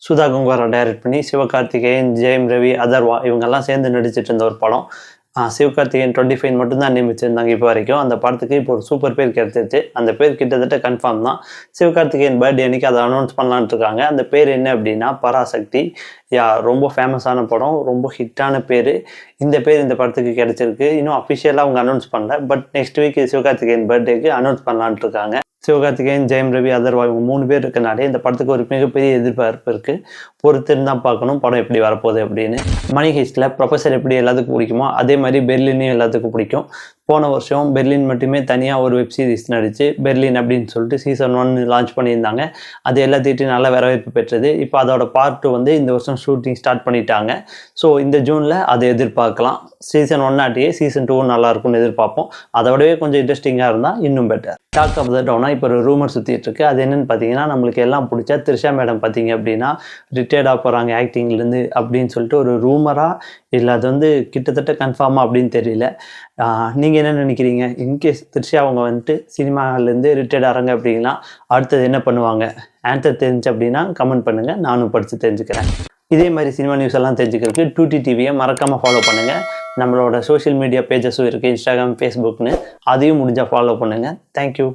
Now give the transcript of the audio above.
Sudha கங்குவாரா direct பண்ணி சிவகார்த்திகேயன், ஜெயம் ரவி, அதர்வா இவங்கெல்லாம் சேர்ந்து நடிச்சிட்டு இருந்த ஒரு படம். சிவகார்த்திகேயன் 25 மட்டும்தான் நியமிச்சிருந்தாங்க இப்போ வரைக்கும். அந்த படத்துக்கு இப்போ ஒரு சூப்பர் பேர் கிடைச்சிருச்சு. அந்த பேர் கிட்டத்தட்ட கன்ஃபார்ம் தான். சிவகார்த்திகேயன் பர்த்டே அன்னைக்கு அதை அனௌன்ஸ் பண்ணலான்ட்டு இருக்காங்க. அந்த பேர் என்ன அப்படின்னா பராசக்தி. ரொம்ப ஃபேமஸான படம், ரொம்ப ஹிட்டான பேர். இந்த பேர் இந்த படத்துக்கு கிடைச்சிருக்கு. இன்னும் அஃபிஷியலாக அவங்க அனௌன்ஸ் பண்ணல. பட் நெக்ஸ்ட் வீக் சிவகார்த்திகேயன் பர்த்டேக்கு அனௌன்ஸ் பண்ணலான்ட்டு இருக்காங்க. சிவகார்த்திகேயன், ஜெயம் ரவி, அதர்வா இவங்க 3 பேர் இருக்கனாலே இந்த படத்துக்கு ஒரு மிகப்பெரிய எதிர்பார்ப்பு இருக்குது. பொறுத்திருந்து தான் பார்க்கணும் படம் எப்படி வரப்போகுது அப்படின்னு. மணி ஹெய்ஸ்ட்டில் ப்ரொஃபஸர் எப்படி எல்லாத்துக்கும் பிடிக்குமோ அதே மாதிரி பெர்லினையும் எல்லாத்துக்கும் பிடிக்கும். போன வருஷம் பெர்லின் மட்டுமே தனியாக ஒரு வெப் சீரிஸ் நடித்து பெர்லின் அப்படின்னு சொல்லிட்டு சீசன் 1 லான்ச் பண்ணியிருந்தாங்க. அது எல்லாத்திட்டையும் நல்ல வரவேற்பு பெற்றது. இப்போ அதோட பார்ட் 2 வந்து இந்த வருஷம் ஷூட்டிங் ஸ்டார்ட் பண்ணிட்டாங்க. ஸோ இந்த ஜூனில் அதை எதிர்பார்க்கலாம். சீசன் 1 ஆட்டியே சீசன் 2 நல்லா இருக்கும்னு எதிர்பார்ப்போம். அதை விடவே கொஞ்சம் இன்ட்ரெஸ்டிங்காக இருந்தால் இன்னும் பெட்டர். டாக் ஆஃப் த டவுனா இப்போ ஒரு ரூமர் சுற்றிட்டு இருக்கு. அது என்னென்னு பார்த்தீங்கன்னா, நம்மளுக்கு எல்லாம் பிடிச்ச த்ரிஷா மேடம் பார்த்தீங்க அப்படின்னா ரிட்டையர்டாக போகிறாங்க ஆக்டிங்லேருந்து அப்படின்னு சொல்லிட்டு ஒரு ரூமராக, இல்லை அது வந்து கிட்டத்தட்ட கன்ஃபார்மாக அப்படின்னு தெரியல. நீங்கள் என்ன நினைக்கிறீங்க? இன்கேஸ் த்ரிஷா அவங்க வந்துட்டு சினிமாவிலேருந்து ரிட்டையர்ட் ஆகிறாங்க அப்படின்னா அடுத்தது என்ன பண்ணுவாங்க? ஆன்சர் தெரிஞ்சு அப்படின்னா கமெண்ட் பண்ணுங்கள், நானும் படித்து தெரிஞ்சுக்கிறேன். இதே மாதிரி சினிமா நியூஸ் எல்லாம் தெரிஞ்சுக்கிறதுக்கு 2T டிவியை மறக்காமல் ஃபாலோ பண்ணுங்கள். நம்மளோட சோஷியல் மீடியா பேஜஸும் இருக்குது, இன்ஸ்டாகிராம், ஃபேஸ்புக்னு. அதையும் முடிஞ்சால் ஃபாலோ பண்ணுங்கள். தேங்க்யூ.